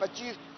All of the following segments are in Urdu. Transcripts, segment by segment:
25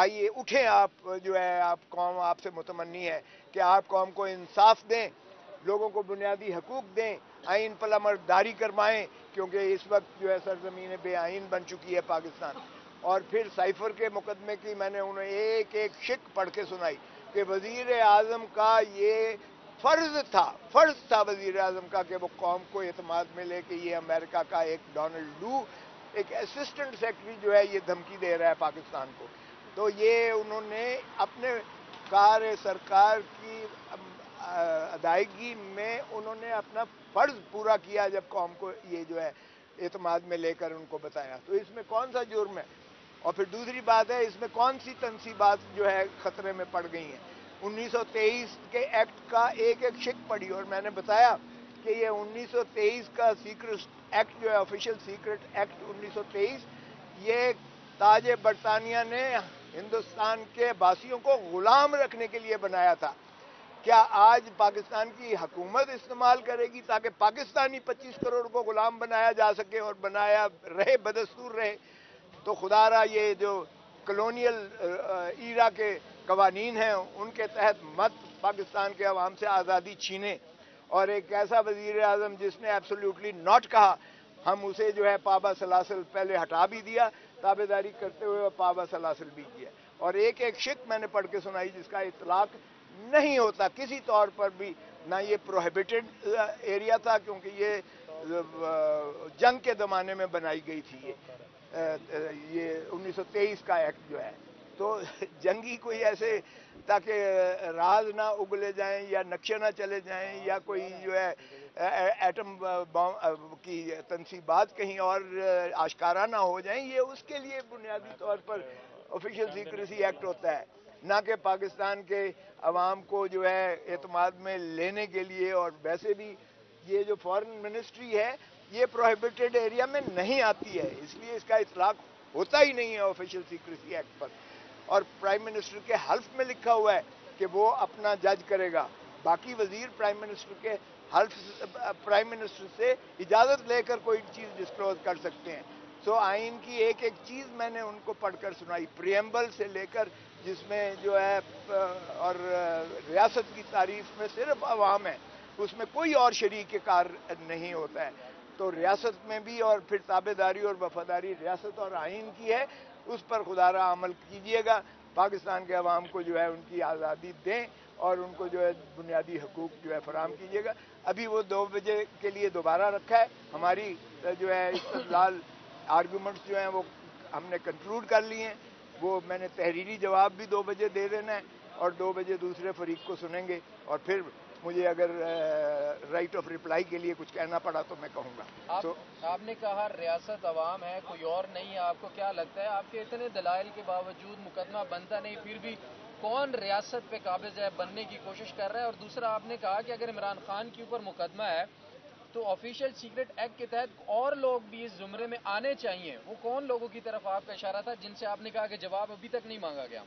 آئیے اٹھیں آپ جو ہے آپ قوم آپ سے متمنی ہے کہ آپ قوم کو انصاف دیں, لوگوں کو بنیادی حقوق دیں, آئین پر عملداری کروائیں, کیونکہ اس وقت جو ہے سرزمین بے آئین بن چکی ہے پاکستان. اور پھر سائفر کے مقدمے کی میں نے انہیں ایک ایک شک پڑھ کے سنائی کہ وزیر اعظم کا یہ فرض تھا وزیر اعظم کا کہ وہ قوم کو اعتماد میں لے کہ یہ امریکہ کا ایک ڈونلڈ لو ایک اسسٹنٹ سیکرٹری جو ہے یہ دھمکی دے رہا ہے پاکستان کو. تو یہ انہوں نے اپنے کار سرکار کی ادائیگی میں انہوں نے اپنا فرض پورا کیا جب قوم کو یہ جو ہے اعتماد میں لے کر ان کو بتایا. تو اس میں کون سا جرم ہے؟ اور پھر دوسری بات ہے اس میں کون سی تنصیبات جو ہے خطرے میں پڑ گئی ہیں. 1923 کے ایکٹ کا ایک ایک شک پڑی اور میں نے بتایا کہ یہ 1923 کا سیکرٹ ایکٹ جو ہے آفیشیل سیکرٹ ایکٹ 1923 یہ تاج برطانیہ نے ہندوستان کے باسیوں کو غلام رکھنے کے لیے بنایا تھا. کیا آج پاکستان کی حکومت استعمال کرے گی تاکہ پاکستانی 25 کروڑ کو غلام بنایا جا سکے اور بنایا رہے, بدستور رہے؟ تو خدا را یہ جو کلونیل ایرا کے قوانین ہیں ان کے تحت مت پاکستان کے عوام سے آزادی چھینے. اور ایک ایسا وزیر اعظم جس نے ایبسولوٹلی ناٹ کہا, ہم اسے جو ہے پابا سلاسل پہلے ہٹا بھی دیا تابع داری کرتے ہوئے پابا سلاسل بھی کیا. اور ایک ایک شک میں نے پڑھ کے سنائی جس کا اطلاق نہیں ہوتا کسی طور پر بھی, نہ یہ پروہیبٹڈ ایریا تھا کیونکہ یہ جنگ کے زمانے میں بنائی گئی تھی یہ 1923 کا ایکٹ جو ہے. تو جنگی کوئی ایسے تاکہ راز نہ اگلے جائیں یا نقشے نہ چلے جائیں یا کوئی جو ہے ایٹم بم کی تنصیبات کہیں اور آشکارا نہ ہو جائیں, یہ اس کے لیے بنیادی طور پر آفیشیل سیکریسی ایکٹ ہوتا ہے, نہ کہ پاکستان کے عوام کو جو ہے اعتماد میں لینے کے لیے. اور ویسے بھی یہ جو فارن منسٹری ہے یہ پروہیبٹڈ ایریا میں نہیں آتی ہے, اس لیے اس کا اطلاق ہوتا ہی نہیں ہے آفیشیل سیکریسی ایکٹ پر. اور پرائم منسٹر کے حلف میں لکھا ہوا ہے کہ وہ اپنا جج کرے گا. باقی وزیر پرائم منسٹر کے حلف پرائم منسٹر سے اجازت لے کر کوئی چیز ڈسکلوز کر سکتے ہیں. سو آئین کی ایک ایک چیز میں نے ان کو پڑھ کر سنائی, پریمبل سے لے کر جس میں جو ہے اور ریاست کی تعریف میں صرف عوام ہے, اس میں کوئی اور شریک کار نہیں ہوتا ہے. تو ریاست میں بھی اور پھر تابع داری اور وفاداری ریاست اور آئین کی ہے, اس پر خدا را عمل کیجیے گا. پاکستان کے عوام کو جو ہے ان کی آزادی دیں اور ان کو جو ہے بنیادی حقوق جو ہے فراہم کیجیے گا. ابھی وہ 2 بجے کے لیے دوبارہ رکھا ہے, ہماری جو ہے استدلال آرگومنٹس جو ہیں وہ ہم نے کنکلوڈ کر لیے ہیں. وہ میں نے تحریری جواب بھی 2 بجے دے دینا ہے اور 2 بجے دوسرے فریق کو سنیں گے, اور پھر مجھے اگر رائٹ آف ریپلائی کے لیے کچھ کہنا پڑا تو میں کہوں گا. آپ نے کہا ریاست عوام ہے, کوئی اور نہیں ہے. آپ کو کیا لگتا ہے آپ کے اتنے دلائل کے باوجود مقدمہ بنتا نہیں, پھر بھی کون ریاست پہ قابض ہے, بننے کی کوشش کر رہا ہے؟ اور دوسرا آپ نے کہا کہ اگر عمران خان کے اوپر مقدمہ ہے تو آفیشیل سیکرٹ ایکٹ کے تحت اور لوگ بھی اس زمرے میں آنے چاہیے. وہ کون لوگوں کی طرف آپ کا اشارہ تھا جن سے آپ نے کہا کہ جواب ابھی تک نہیں مانگا گیا؟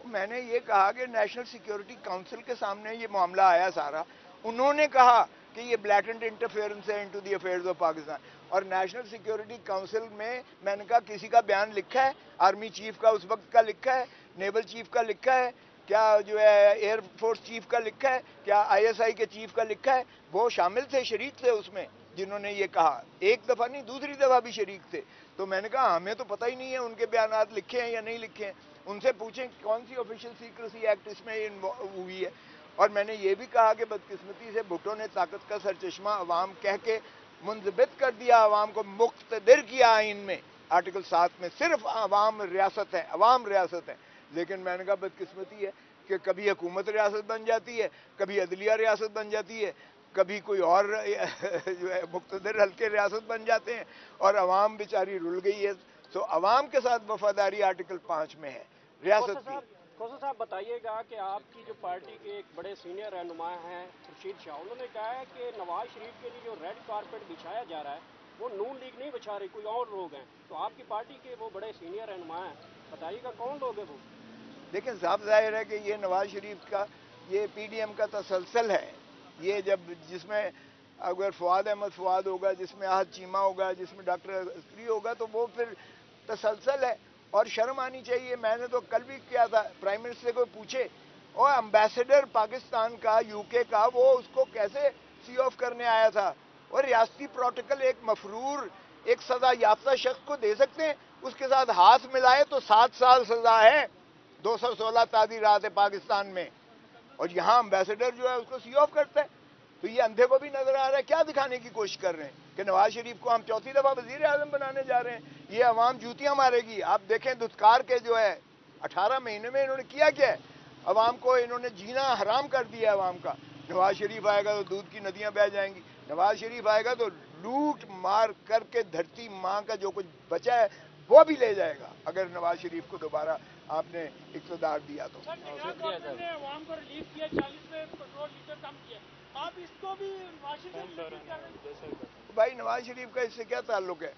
میں نے یہ کہا کہ نیشنل سیکیورٹی کونسل کے سامنے یہ معاملہ آیا سارا, انہوں نے کہا کہ یہ بلیٹنٹ انٹرفیئرنس ہے into the affairs of Pakistan. اور نیشنل سیکیورٹی کونسل میں نے کہا کسی کا بیان لکھا ہے, آرمی چیف کا اس وقت کا لکھا ہے, نیول چیف کا لکھا ہے, کیا جو ہے ایئر فورس چیف کا لکھا ہے, کیا ISI کے چیف کا لکھا ہے؟ وہ شامل تھے, شریک تھے اس میں جنہوں نے یہ کہا, ایک دفعہ نہیں دوسری دفعہ بھی شریک تھے. تو میں نے کہا ہمیں تو پتہ ہی نہیں ہے ان کے بیانات لکھے ہیں یا نہیں لکھے ہیں, ان سے پوچھیں کون سی آفیشیل سیکریسی ایکٹ اس میں ہوئی ہے. اور میں نے یہ بھی کہا کہ بدقسمتی سے بھٹو نے طاقت کا سرچشمہ عوام کہہ کے منضبط کر دیا, عوام کو مقتدر کیا آئین میں. آرٹیکل 7 میں صرف عوام ریاست ہے, عوام ریاست ہے. لیکن میں نے کہا بدقسمتی ہے کہ کبھی حکومت ریاست بن جاتی ہے, کبھی عدلیہ ریاست بن جاتی ہے, کبھی کوئی اور جو ہے مقتدر حلقے ریاست بن جاتے ہیں, اور عوام بیچاری رل گئی ہے. تو عوام کے ساتھ وفاداری آرٹیکل 5 میں ہے ریاست کی. کوثر صاحب بتائیے گا کہ آپ کی جو پارٹی کے ایک بڑے سینئر رہنما ہیں خورشید شاہ, انہوں نے کہا ہے کہ نواز شریف کے لیے جو ریڈ کارپیٹ بچھایا جا رہا ہے وہ نون لیگ نہیں بچھا رہی, کوئی اور لوگ ہیں. تو آپ کی پارٹی کے وہ بڑے سینئر رہنما ہیں, بتائیے گا کون لوگ ہیں وہ؟ دیکھیں صاف ظاہر ہے کہ یہ نواز شریف کا یہ PDM کا تسلسل ہے. یہ جس میں اگر فواد احمد فواد ہوگا, جس میں احد چیمہ ہوگا, جس میں ڈاکٹر عسکری ہوگا, تو وہ پھر تسلسل ہے. اور شرم آنی چاہیے. میں نے تو کل بھی کیا تھا, پرائم منسٹر کو پوچھے, اور امبیسڈر پاکستان کا یو کے کا وہ اس کو کیسے سی آف کرنے آیا تھا, اور ریاستی پروٹوکول ایک مفرور ایک سزا یافتہ شخص کو دے سکتے ہیں؟ اس کے ساتھ ہاتھ ملائے تو 7 سال سزا ہے, 216 تعزیرات ہے پاکستان میں, اور یہاں امبیسڈر جو ہے اس کو سی آف کرتا ہے. تو یہ اندھے کو بھی نظر آ رہا ہے. کیا دکھانے کی کوشش کر رہے ہیں کہ نواز شریف کو ہم 4تھی دفعہ وزیر اعظم بنانے جا رہے ہیں؟ یہ عوام جوتیاں مارے گی. آپ دیکھیں دھتکار کے جو ہے 18 مہینے میں انہوں نے کیا ہے, عوام کو انہوں نے جینا حرام کر دیا ہے عوام کا. نواز شریف آئے گا تو دودھ کی ندیاں بہہ جائیں گی. نواز شریف آئے گا تو لوٹ مار کر کے دھرتی ماں کا جو کچھ بچا ہے وہ بھی لے جائے گا, اگر نواز شریف کو دوبارہ آپ نے اقتدار دیا تو. عوام کو ریلیف کیا, 40 میں پیٹرول لیٹر کم کیا, آپ اس کو بھی بھائی نواز شریف کا اس سے کیا تعلق ہے؟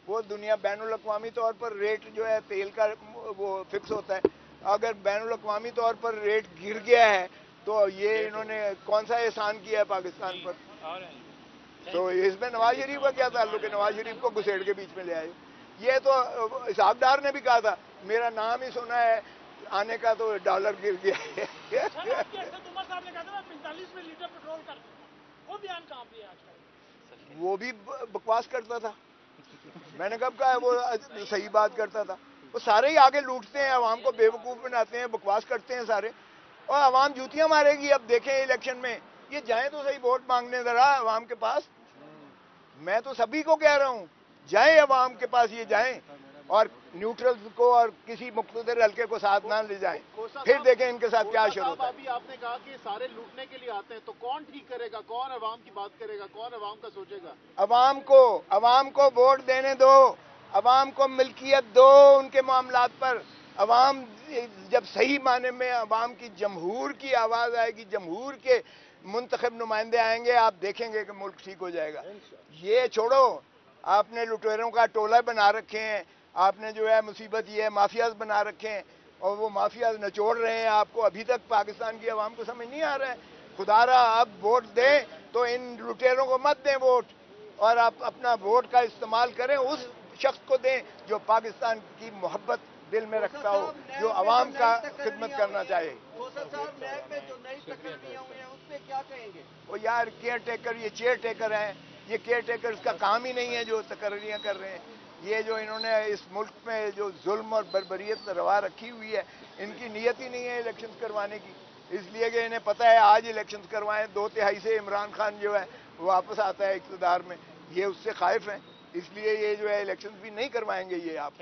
وہ دنیا بین الاقوامی طور پر ریٹ جو ہے تیل کا وہ فکس ہوتا ہے. اگر بین الاقوامی طور پر ریٹ گر گیا ہے تو یہ انہوں نے کون سا احسان کیا ہے پاکستان پر؟ تو اس میں نواز شریف کا کیا تعلق ہے؟ نواز شریف کو گھسیڑ کے بیچ میں لے آئے. یہ تو اسحاق ڈار نے بھی کہا تھا, میرا نام ہی سنا ہے آنے کا تو ڈالر گر گیا ہے. صاحب نے کہا تھا 45 میں لیٹر پیٹرول کر دوں, وہ بیان کہاں پہ ہے آج کل؟ وہ بھی بکواس کرتا تھا. میں نے کب کہا ہے وہ صحیح بات کرتا تھا؟ وہ سارے ہی آگے لوٹتے ہیں, عوام کو بے وقوف بناتے ہیں, بکواس کرتے ہیں سارے, اور عوام جوتیاں مارے گی. اب دیکھیں الیکشن میں یہ جائیں تو صحیح ووٹ مانگنے ذرا عوام کے پاس. میں تو سبھی کو کہہ رہا ہوں جائیں عوام کے پاس, یہ جائیں اور نیوٹرلز کو اور کسی مقتدر حلقے کو ساتھ نہ لے جائیں, پھر دیکھیں ان کے ساتھ کیا شروع ہوتا ہے. ابھی آپ نے کہا کہ سارے لوٹنے کے لیے آتے ہیں, تو کون ٹھیک کرے گا, کون عوام کی بات کرے گا, کون عوام کا سوچے گا؟ عوام کو ووٹ دینے دو, عوام کو ملکیت دو ان کے معاملات پر. عوام جب صحیح معنی میں عوام کی جمہور کی آواز آئے گی, جمہور کے منتخب نمائندے آئیں گے, آپ دیکھیں گے کہ ملک ٹھیک ہو جائے گا. یہ چھوڑو, آپ نے لٹیروں کا ٹولہ بنا رکھے ہیں, آپ نے جو ہے مصیبت یہ ہے مافیاز بنا رکھے ہیں, اور وہ مافیاز نچوڑ رہے ہیں آپ کو. ابھی تک پاکستان کی عوام کو سمجھ نہیں آ رہا ہے. خدا را اب ووٹ دیں تو ان لٹیروں کو مت دیں ووٹ, اور آپ اپنا ووٹ کا استعمال کریں اس شخص کو دیں جو پاکستان کی محبت دل میں رکھتا ہو, جو عوام کا خدمت کرنا چاہے. وہ یار کیئر ٹیکر, یہ چیئر ٹیکر ہیں, یہ کیئر ٹیکرز کا کام ہی نہیں ہے جو تقرریاں کر رہے ہیں. یہ جو انہوں نے اس ملک میں جو ظلم اور بربریت روا رکھی ہوئی ہے, ان کی نیت ہی نہیں ہے الیکشنز کروانے کی, اس لیے کہ انہیں پتہ ہے آج الیکشنز کروائیں 2/3 سے عمران خان جو ہے واپس آتا ہے اقتدار میں. یہ اس سے خائف ہیں, اس لیے یہ جو ہے الیکشنز بھی نہیں کروائیں گے یہ آپ.